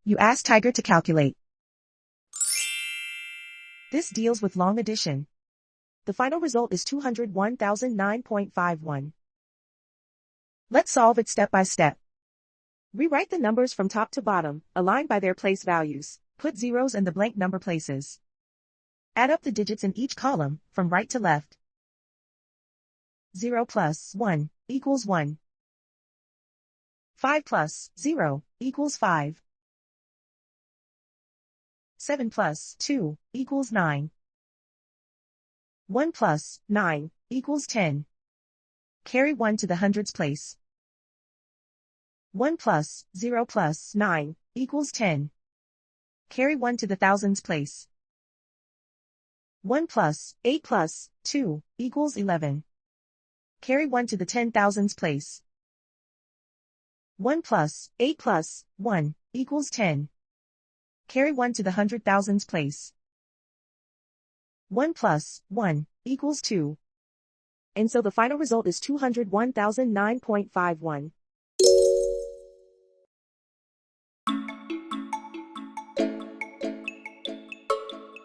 You ask Tiger to calculate. This deals with long addition. The final result is 201,009.51. Let's solve it step by step. Rewrite the numbers from top to bottom, aligned by their place values. Put zeros in the blank number places. Add up the digits in each column, from right to left. 0 plus 1 equals 1. 5 plus 0 equals 5. 7 plus 2 equals 9. 1 plus 9 equals 10. Carry 1 to the hundreds place. 1 plus 0 plus 9 equals 10. Carry 1 to the thousands place. 1 plus 8 plus 2 equals 11. Carry 1 to the 10,000s place. 1 plus 8 plus 1 equals 10. Carry 1 to the 100,000s place. 1 plus 1 equals 2. And so the final result is 201,009.51.